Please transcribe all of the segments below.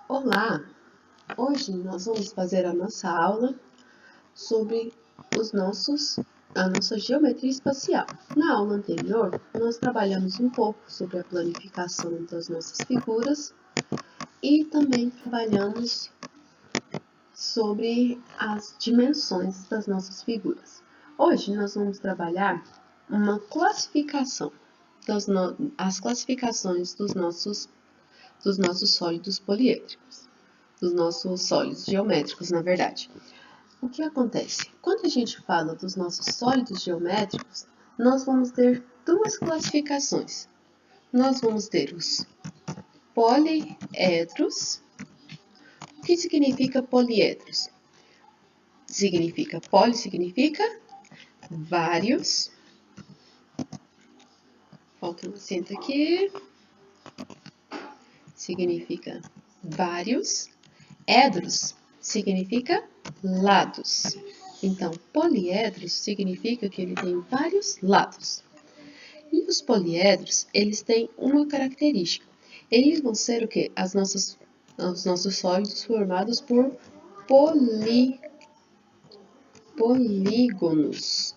Olá! Hoje nós vamos fazer a nossa aula sobre a nossa geometria espacial. Na aula anterior, nós trabalhamos um pouco sobre a planificação das nossas figuras e também trabalhamos sobre as dimensões das nossas figuras. Hoje nós vamos trabalhar uma classificação, as classificações dos nossos sólidos poliédricos. Dos nossos sólidos geométricos, na verdade. O que acontece? Quando a gente fala dos nossos sólidos geométricos, nós vamos ter duas classificações. Nós vamos ter os poliedros. O que significa poliedros? Significa vários. Falta um acento aqui. Significa vários. Edros significa lados. Então, poliedros significa que ele tem vários lados. E os poliedros, eles têm uma característica. Eles vão ser o quê? Os nossos sólidos formados por polígonos.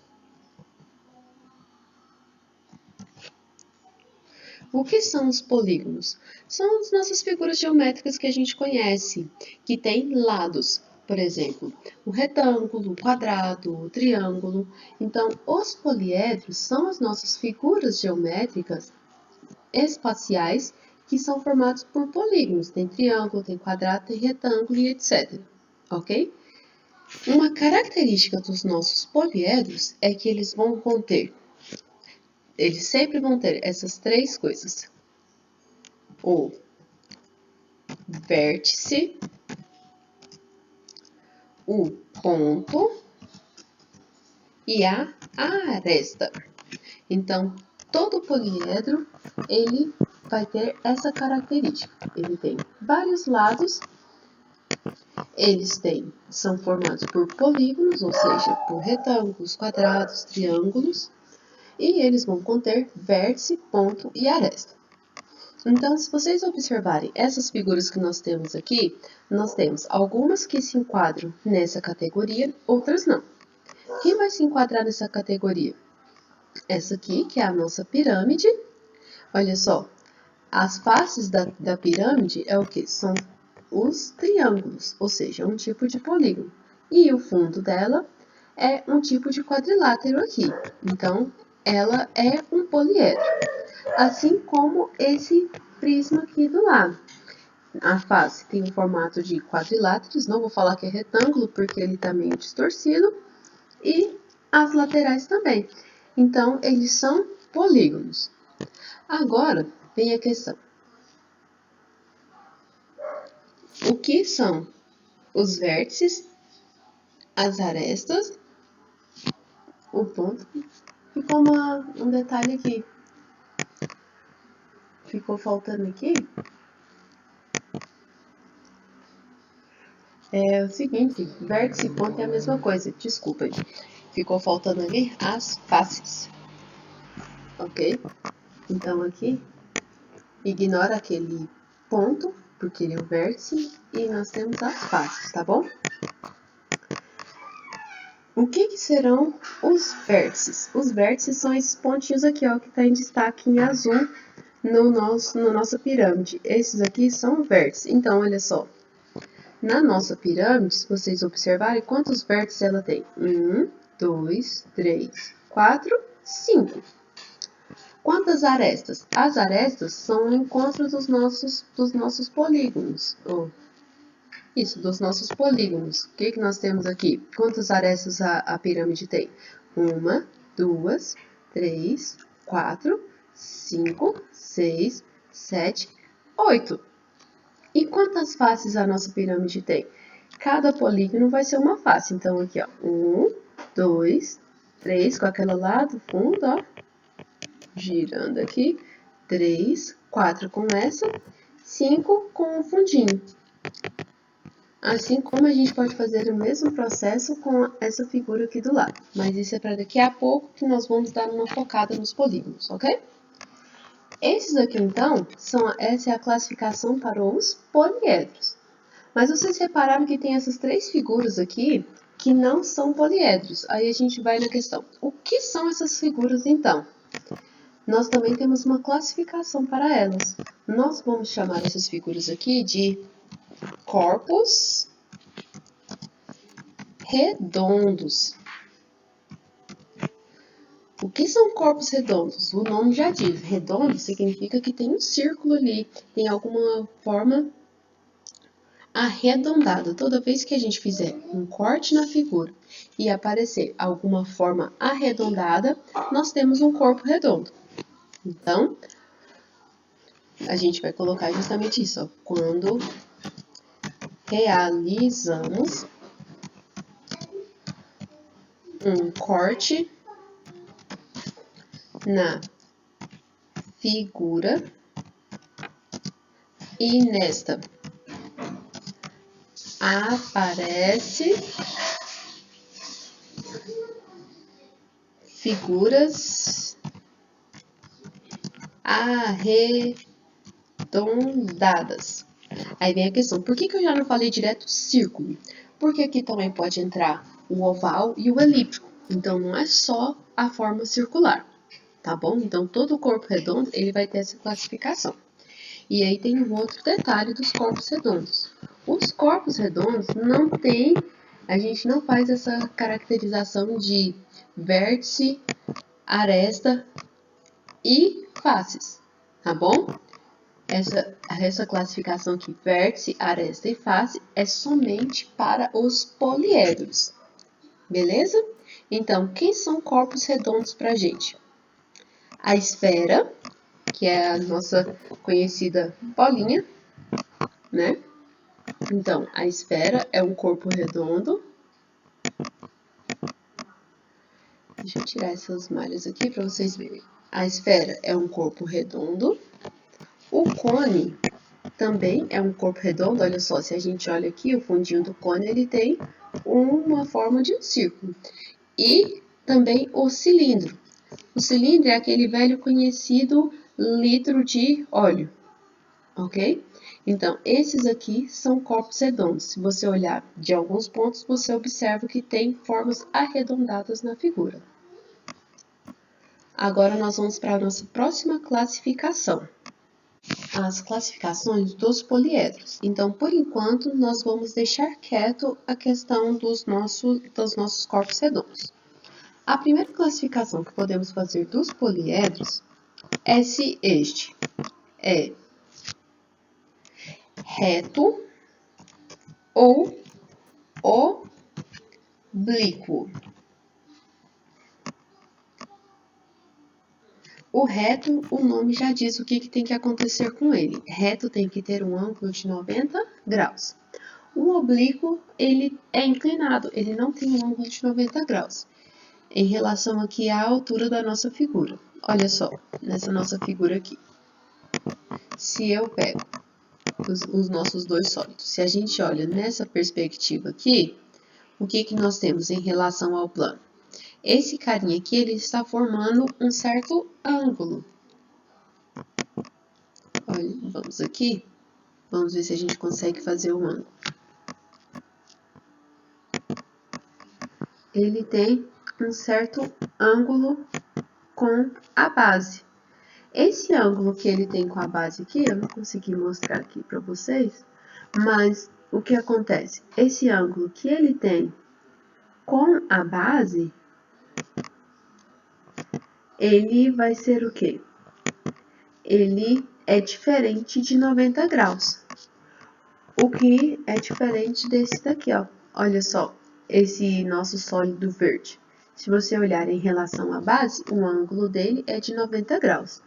O que são os polígonos? São as nossas figuras geométricas que a gente conhece, que têm lados. Por exemplo, o retângulo, o quadrado, o triângulo. Então, os poliedros são as nossas figuras geométricas espaciais que são formados por polígonos. Tem triângulo, tem quadrado, tem retângulo e etc. Ok? Uma característica dos nossos poliedros é que eles sempre vão ter essas três coisas. O vértice, o ponto e a aresta. Então, todo poliedro, ele vai ter essa característica. Ele tem vários lados, são formados por polígonos, ou seja, por retângulos, quadrados, triângulos, e eles vão conter vértice, ponto e aresta. Então, se vocês observarem essas figuras que nós temos aqui, nós temos algumas que se enquadram nessa categoria, outras não. Quem vai se enquadrar nessa categoria? Essa aqui, que é a nossa pirâmide. Olha só, as faces da pirâmide é o que? São os triângulos, ou seja, um tipo de polígono. E o fundo dela é um tipo de quadrilátero aqui. Então, ela é um poliedro. Assim como esse prisma aqui do lado. A face tem o formato de quadriláteros, não vou falar que é retângulo, porque ele está meio distorcido, e as laterais também. Então, eles são polígonos. Agora, vem a questão. O que são os vértices, as arestas, o ponto? Ficou um detalhe aqui. Ficou faltando aqui. É o seguinte, vértice e ponto é a mesma coisa, desculpa. Ficou faltando ali as faces. Ok? Então aqui, ignora aquele ponto, porque ele é o vértice, e nós temos as faces, tá bom? O que serão os vértices? Os vértices são esses pontinhos aqui, ó, que está em destaque em azul na nossa pirâmide. Esses aqui são vértices. Então, olha só. Na nossa pirâmide, se vocês observarem, quantos vértices ela tem? 1, 2, 3, 4, 5. Quantas arestas? As arestas são o encontro dos nossos polígonos. Dos nossos polígonos. O que nós temos aqui? Quantas arestas a pirâmide tem? 1, 2, 3, 4, 5, 6, 7, 8. E quantas faces a nossa pirâmide tem? Cada polígono vai ser uma face. Então, aqui, ó. 1, 2, 3, com aquela lá do fundo, ó. Girando aqui. 3, 4 com essa. 5 com o fundinho. Assim como a gente pode fazer o mesmo processo com essa figura aqui do lado. Mas isso é para daqui a pouco que nós vamos dar uma focada nos polígonos, ok? Esses aqui, então, essa é a classificação para os poliedros. Mas vocês repararam que tem essas três figuras aqui que não são poliedros. Aí a gente vai na questão, o que são essas figuras então? Nós também temos uma classificação para elas. Nós vamos chamar essas figuras aqui de corpos redondos. O que são corpos redondos? O nome já diz, redondo significa que tem um círculo ali, tem alguma forma arredondada. Toda vez que a gente fizer um corte na figura e aparecer alguma forma arredondada, nós temos um corpo redondo. Então, a gente vai colocar justamente isso, ó, quando realizamos um corte na figura e nesta aparece figuras arredondadas. Aí vem a questão, por que eu já não falei direto círculo? Porque aqui também pode entrar o oval e o elíptico. Então, não é só a forma circular, tá bom? Então, todo o corpo redondo, ele vai ter essa classificação. E aí tem um outro detalhe dos corpos redondos. Os corpos redondos não tem, a gente não faz essa caracterização de vértice, aresta e faces, tá bom? Essa classificação aqui, vértice, aresta e face, é somente para os poliedros, beleza? Então, quem são corpos redondos para a gente? A esfera, que é a nossa conhecida bolinha, né? Então, a esfera é um corpo redondo. Deixa eu tirar essas malhas aqui para vocês verem. A esfera é um corpo redondo. O cone também é um corpo redondo. Olha só, se a gente olha aqui, o fundinho do cone, ele tem uma forma de um círculo. E também o cilindro. O cilindro é aquele velho conhecido litro de óleo, ok? Então, esses aqui são corpos redondos. Se você olhar de alguns pontos, você observa que tem formas arredondadas na figura. Agora, nós vamos para a nossa próxima classificação. As classificações dos poliedros. Então, por enquanto, nós vamos deixar quieto a questão dos nossos corpos redondos. A primeira classificação que podemos fazer dos poliedros é se este é reto ou oblíquo. O reto, o nome já diz o que tem que acontecer com ele. Reto tem que ter um ângulo de 90 graus. O oblíquo, ele é inclinado, ele não tem um ângulo de 90 graus. Em relação aqui à altura da nossa figura. Olha só, nessa nossa figura aqui. Se eu pego os nossos dois sólidos, se a gente olha nessa perspectiva aqui, o que nós temos em relação ao plano? Esse carinha aqui, ele está formando um certo ângulo. Olha, vamos aqui. Vamos ver se a gente consegue fazer um ângulo. Ele tem um certo ângulo com a base. Esse ângulo que ele tem com a base aqui, eu não consegui mostrar aqui para vocês, mas o que acontece? Esse ângulo que ele tem com a base, ele vai ser o quê? Ele é diferente de 90 graus. O que é diferente desse daqui, ó. Olha só, esse nosso sólido verde. Se você olhar em relação à base, o ângulo dele é de 90 graus.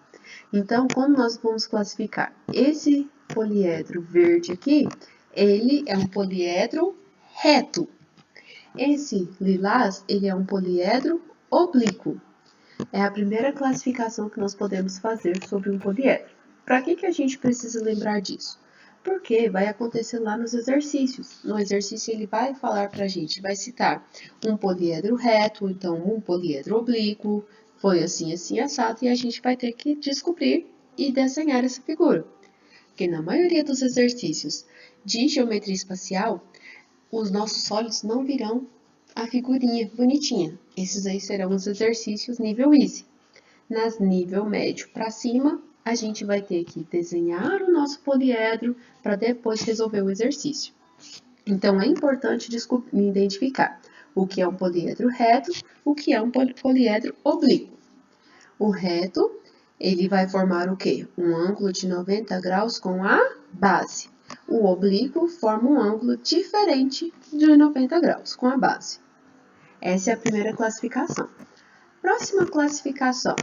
Então, como nós vamos classificar? Esse poliedro verde aqui, ele é um poliedro reto. Esse lilás, ele é um poliedro oblíquo. É a primeira classificação que nós podemos fazer sobre um poliedro. Para que a gente precisa lembrar disso? Porque vai acontecer lá nos exercícios. No exercício ele vai falar para a gente, vai citar um poliedro reto, então um poliedro oblíquo, foi assim, assim, assado, e a gente vai ter que descobrir e desenhar essa figura. Porque na maioria dos exercícios de geometria espacial, os nossos olhos não virão a figurinha bonitinha. Esses aí serão os exercícios nível easy. Nas nível médio para cima, a gente vai ter que desenhar o nosso poliedro para depois resolver o exercício. Então, é importante identificar o que é um poliedro reto, o que é um poliedro oblíquo. O reto, ele vai formar o quê? Um ângulo de 90 graus com a base. O oblíquo forma um ângulo diferente de 90 graus com a base. Essa é a primeira classificação. Próxima classificação.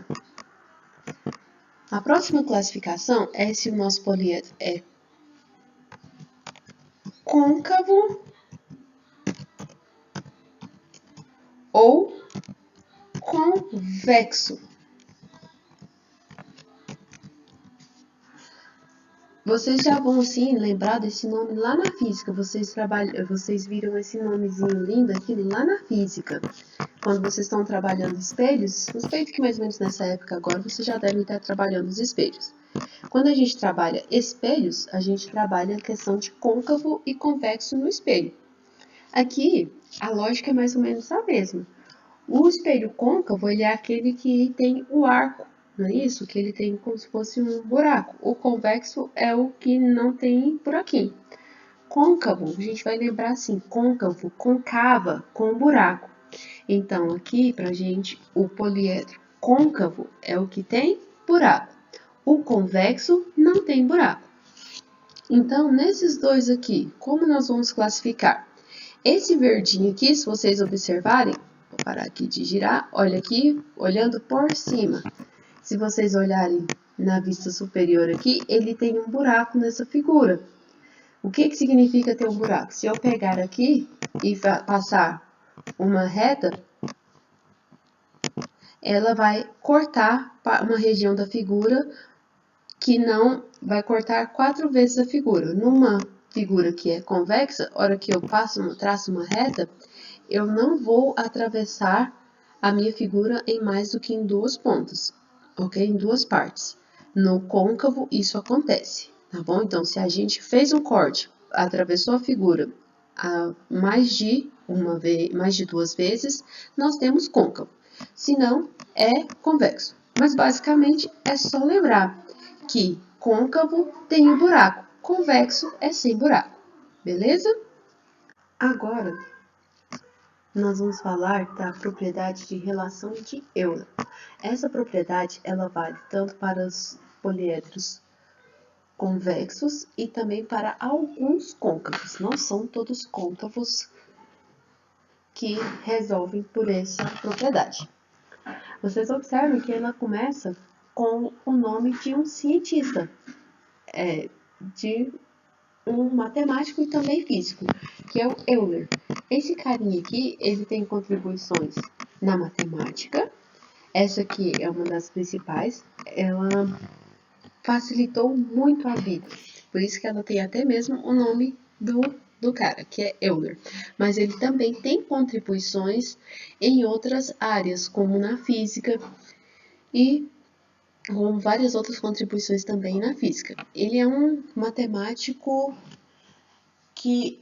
A próxima classificação é se o nosso poliedro é côncavo ou convexo. Vocês já vão, sim, lembrar desse nome lá na física. Vocês viram esse nomezinho lindo aqui lá na física. Quando vocês estão trabalhando espelhos, suspeito que mais ou menos nessa época agora, vocês já devem estar trabalhando os espelhos. Quando a gente trabalha espelhos, a gente trabalha a questão de côncavo e convexo no espelho. Aqui, a lógica é mais ou menos a mesma. O espelho côncavo, ele é aquele que tem o arco, não é isso? Que ele tem como se fosse um buraco. O convexo é o que não tem buraquinho. Côncavo, a gente vai lembrar assim, côncavo, concava, com buraco. Então, aqui, pra gente, o poliedro côncavo é o que tem buraco. O convexo não tem buraco. Então, nesses dois aqui, como nós vamos classificar? Esse verdinho aqui, se vocês observarem, vou parar aqui de girar, olha aqui, olhando por cima. Se vocês olharem na vista superior aqui, ele tem um buraco nessa figura. O que significa ter um buraco? Se eu pegar aqui e passar uma reta, ela vai cortar uma região da figura que não vai cortar 4 vezes a figura. Numa figura que é convexa, a hora que eu traço uma reta, eu não vou atravessar a minha figura em mais do que em 2 pontas, ok? Em 2 partes. No côncavo, isso acontece, tá bom? Então, se a gente fez um corte, atravessou a figura mais de 2 vezes, nós temos côncavo. Se não, é convexo. Mas, basicamente, é só lembrar que côncavo tem um buraco, convexo é sem buraco, beleza? Agora, nós vamos falar da propriedade de relação de Euler. Essa propriedade, ela vale tanto para os poliedros convexos e também para alguns côncavos. Não são todos côncavos que resolvem por essa propriedade. Vocês observam que ela começa com o nome de um cientista, de um matemático e também físico, que é o Euler. Esse carinha aqui, ele tem contribuições na matemática. Essa aqui é uma das principais. Ela facilitou muito a vida. Por isso que ela tem até mesmo o nome do cara, que é Euler. Mas ele também tem contribuições em outras áreas, como na física e com várias outras contribuições também na física. Ele é um matemático que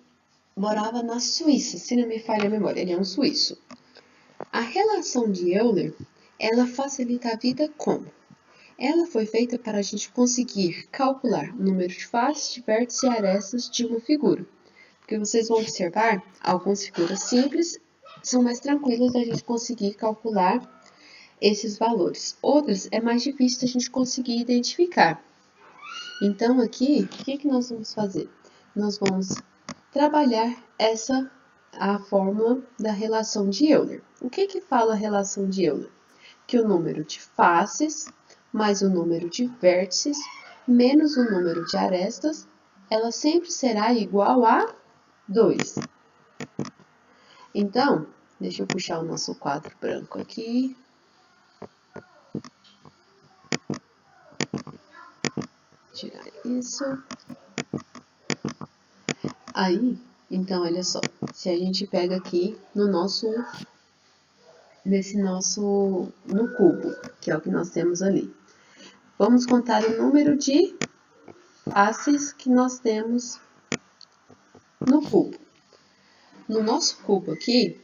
morava na Suíça, se não me falha a memória, ele é um suíço. A relação de Euler, ela facilita a vida como? Ela foi feita para a gente conseguir calcular o número de faces, de vértices e arestas de uma figura. Porque vocês vão observar, algumas figuras simples são mais tranquilas da gente conseguir calcular esses valores. Outras é mais difícil da gente conseguir identificar. Então, aqui, o que nós vamos fazer? Nós vamos trabalhar a fórmula da relação de Euler. O que fala a relação de Euler? Que o número de faces mais o número de vértices menos o número de arestas, ela sempre será igual a 2. Então, deixa eu puxar o nosso quadro branco aqui. Tirar isso. Aí, então, olha só. Se a gente pega aqui no cubo, que é o que nós temos ali. Vamos contar o número de faces que nós temos no cubo. No nosso cubo aqui,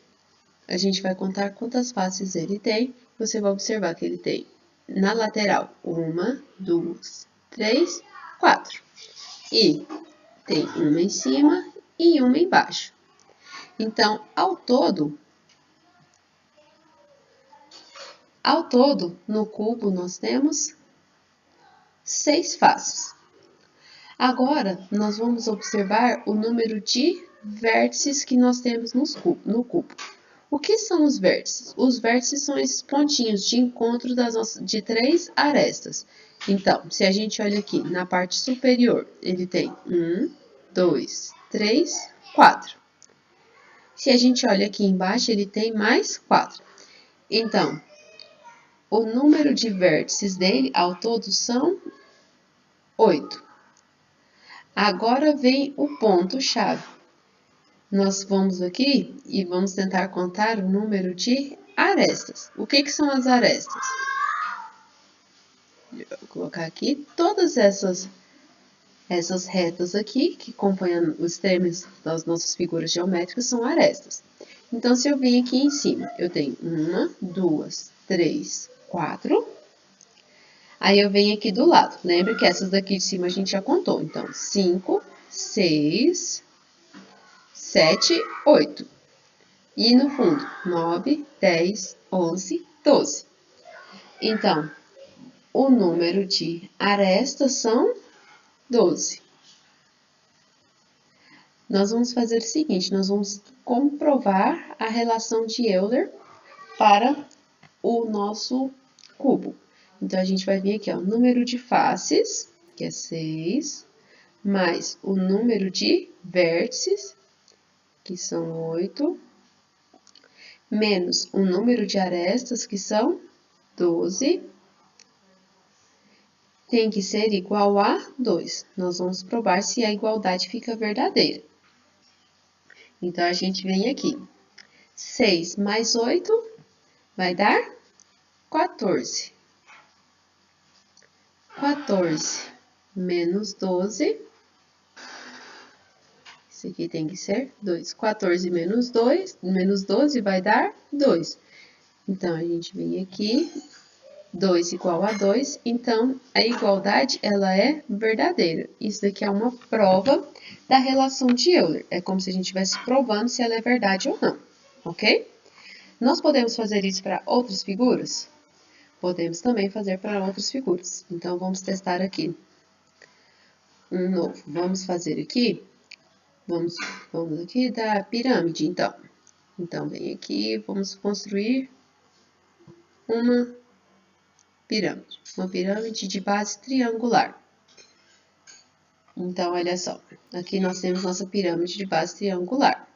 a gente vai contar quantas faces ele tem. Você vai observar que ele tem na lateral 1, 2, 3, 4. E tem uma em cima e uma embaixo. Então, ao todo, no cubo nós temos 6 faces. Agora, nós vamos observar o número de vértices que nós temos no cubo. O que são os vértices? Os vértices são esses pontinhos de encontro de 3 arestas. Então, se a gente olha aqui na parte superior, ele tem 1, 2, 3, 4. Se a gente olha aqui embaixo, ele tem mais 4. Então, o número de vértices dele, ao todo, são 8. Agora vem o ponto-chave. Nós vamos aqui e vamos tentar contar o número de arestas. O que são as arestas? Vou colocar aqui todas essas retas aqui, que compõem os extremos das nossas figuras geométricas, são arestas. Então, se eu vim aqui em cima, eu tenho 1, 2, 3, 4. Aí, eu venho aqui do lado. Lembra que essas daqui de cima a gente já contou. Então, 5, 6, 7, 8. E no fundo, 9, 10, 11, 12. Então, o número de arestas são 12. Nós vamos fazer o seguinte, nós vamos comprovar a relação de Euler para o nosso cubo. Então, a gente vai vir aqui, ó, o número de faces, que é 6, mais o número de vértices, que são 8, menos o número de arestas, que são 12, tem que ser igual a 2. Nós vamos provar se a igualdade fica verdadeira. Então, a gente vem aqui. 6 mais 8 vai dar 14. 14 menos 12. Isso aqui tem que ser 2. 14 menos 2, menos 12 vai dar 2. Então, a gente vem aqui, 2 igual a 2, então a igualdade ela é verdadeira. Isso daqui é uma prova da relação de Euler. É como se a gente estivesse provando se ela é verdade ou não, ok? Nós podemos fazer isso para outras figuras? Podemos também fazer para outras figuras. Então, vamos testar aqui um novo. Vamos fazer aqui, vamos aqui da pirâmide, então. Então, vem aqui, vamos construir uma pirâmide de base triangular. Então, olha só, aqui nós temos nossa pirâmide de base triangular.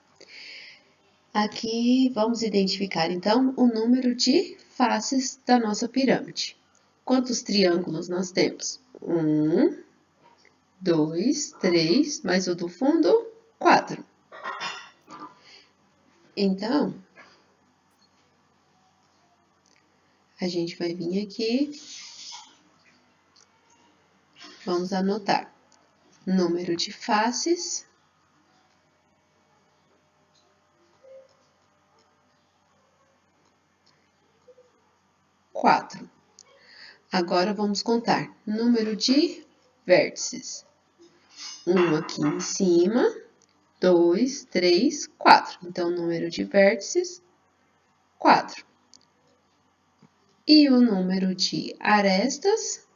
Aqui, vamos identificar, então, o número de faces da nossa pirâmide. Quantos triângulos nós temos? 1, 2, 3, mais o do fundo, 4. Então, a gente vai vir aqui, vamos anotar número de faces, 4. Agora, vamos contar número de vértices. 1 aqui em cima, 2, 3, 4. Então, número de vértices, 4. E o número de arestas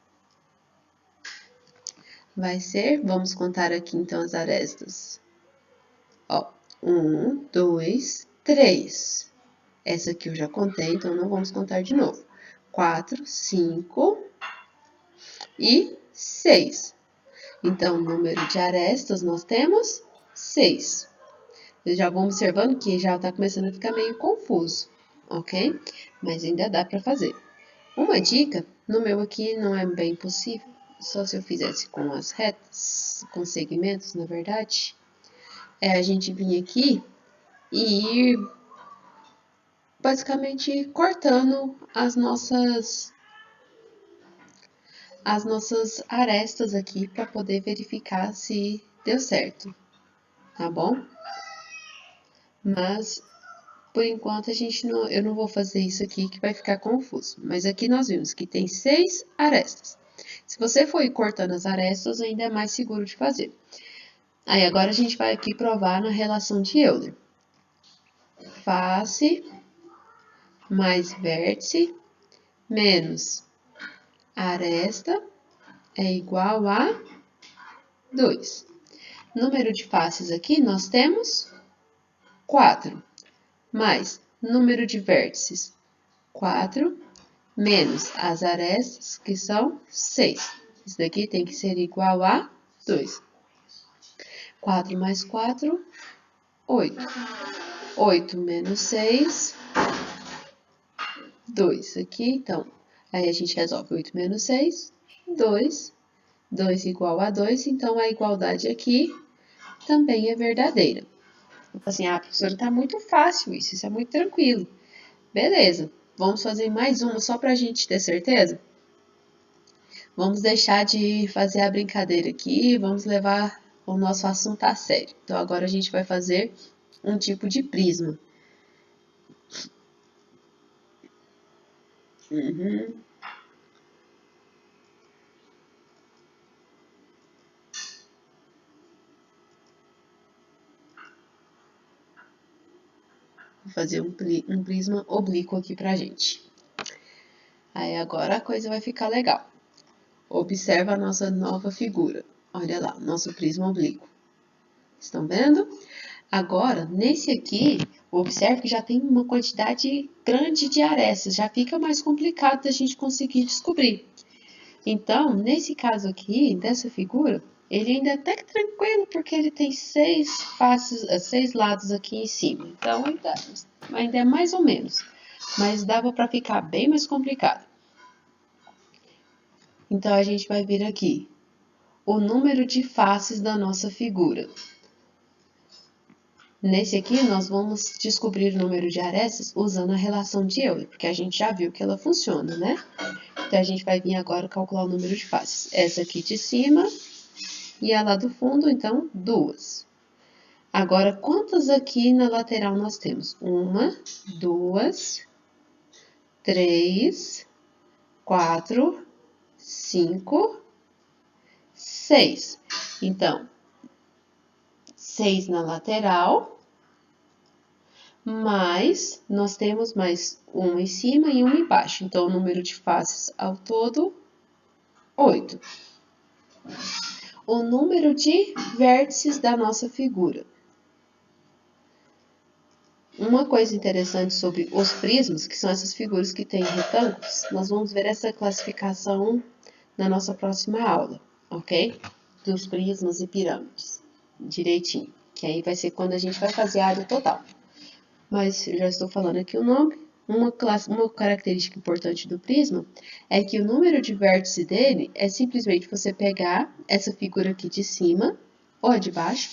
vai ser, vamos contar aqui então as arestas. Ó, 1, 2, 3. Essa aqui eu já contei, então não vamos contar de novo. 4, 5 e 6. Então, o número de arestas nós temos 6. Eu já vou observando que já está começando a ficar meio confuso, ok? Mas ainda dá para fazer. Uma dica, no meu aqui não é bem possível, só se eu fizesse com as retas, com segmentos, na verdade, é a gente vir aqui e ir basicamente cortando as nossas as nossas arestas aqui para poder verificar se deu certo, tá bom? Mas, por enquanto, eu não vou fazer isso aqui que vai ficar confuso. Mas aqui nós vimos que tem 6 arestas. Se você for ir cortando as arestas, ainda é mais seguro de fazer. Aí, agora a gente vai aqui provar na relação de Euler. Face mais vértice menos aresta é igual a 2. Número de faces aqui nós temos 4, mais número de vértices 4, menos as arestas, que são 6. Isso daqui tem que ser igual a 2. 4 mais 4, 8. 8 menos 6, 2 aqui, então, aí a gente resolve 8 menos 6, 2, 2 igual a 2, então a igualdade aqui também é verdadeira. Assim, professora, tá muito fácil isso é muito tranquilo. Beleza, vamos fazer mais uma só pra gente ter certeza? Vamos deixar de fazer a brincadeira aqui, vamos levar o nosso assunto a sério. Então, agora a gente vai fazer um tipo de prisma. Vou fazer um prisma oblíquo aqui pra gente. Aí, agora a coisa vai ficar legal. Observa a nossa nova figura. Olha lá, nosso prisma oblíquo. Estão vendo? Agora, nesse aqui, observe que já tem uma quantidade grande de arestas, já fica mais complicado da gente conseguir descobrir. Então, nesse caso aqui, dessa figura, ele ainda é até tranquilo, porque ele tem 6 faces, 6 lados aqui em cima. Então, ainda é mais ou menos, mas dava para ficar bem mais complicado. Então, a gente vai vir aqui, o número de faces da nossa figura. Nesse aqui, nós vamos descobrir o número de arestas usando a relação de Euler, porque a gente já viu que ela funciona, né? Então, a gente vai vir agora calcular o número de faces. Essa aqui de cima e a lá do fundo, então, 2. Agora, quantas aqui na lateral nós temos? 1, 2, 3, 4, 5, 6. Então, 6 na lateral, mas nós temos mais uma em cima e uma embaixo. Então, o número de faces ao todo, 8. O número de vértices da nossa figura. Uma coisa interessante sobre os prismas, que são essas figuras que têm retângulos, nós vamos ver essa classificação na nossa próxima aula, ok? Dos prismas e pirâmides, direitinho. Que aí vai ser quando a gente vai fazer a área total. Mas eu já estou falando aqui o nome. Uma característica importante do prisma é que o número de vértices dele é simplesmente você pegar essa figura aqui de cima ou de baixo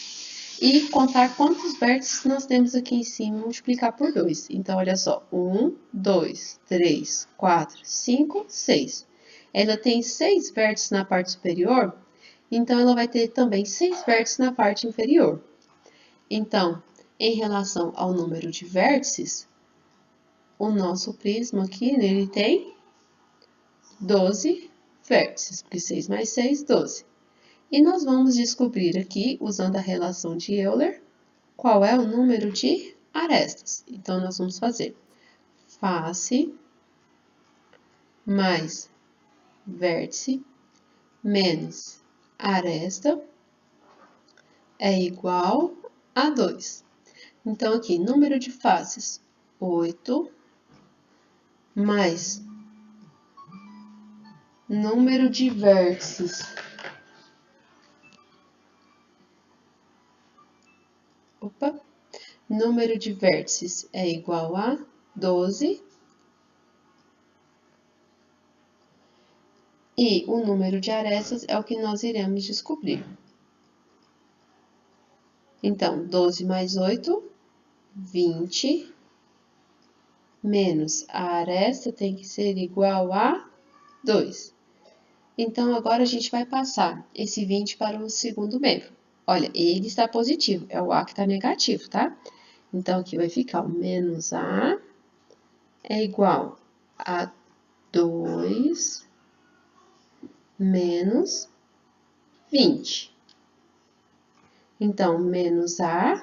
e contar quantos vértices nós temos aqui em cima e multiplicar por 2. Então, olha só, 1, 2, 3, 4, 5, 6. Ela tem 6 vértices na parte superior, então ela vai ter também 6 vértices na parte inferior. Então, em relação ao número de vértices, o nosso prisma aqui, ele tem 12 vértices, porque 6 mais 6, 12. E nós vamos descobrir aqui, usando a relação de Euler, qual é o número de arestas. Então, nós vamos fazer face mais vértice menos aresta é igual a 2. Então, aqui, número de faces, 8, mais número de vértices, número de vértices é igual a 12, e o número de arestas é o que nós iremos descobrir. Então, 12 mais 8, 20, menos a aresta tem que ser igual a 2. Então, agora a gente vai passar esse 20 para o segundo membro. Olha, ele está positivo, é o A que está negativo, tá? Então, aqui vai ficar o menos A é igual a 2 menos 20. Então, menos A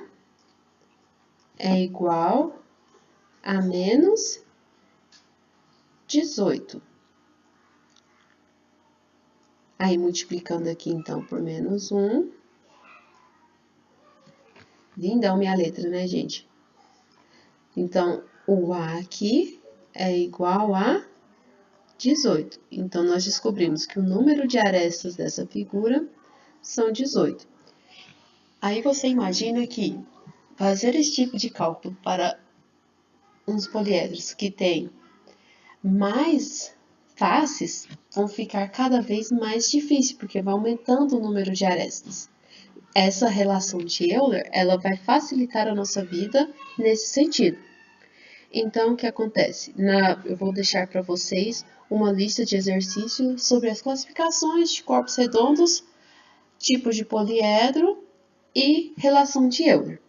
é igual a menos 18. Aí, multiplicando aqui, então, por menos 1. Lindão minha letra, né, gente? Então, o A aqui é igual a 18. Então, nós descobrimos que o número de arestas dessa figura são 18. Aí, você imagina que fazer esse tipo de cálculo para uns poliedros que têm mais faces vão ficar cada vez mais difícil, porque vai aumentando o número de arestas. Essa relação de Euler, ela vai facilitar a nossa vida nesse sentido. Então, o que acontece? Eu vou deixar para vocês uma lista de exercícios sobre as classificações de corpos redondos, tipos de poliedro e relação de Euler.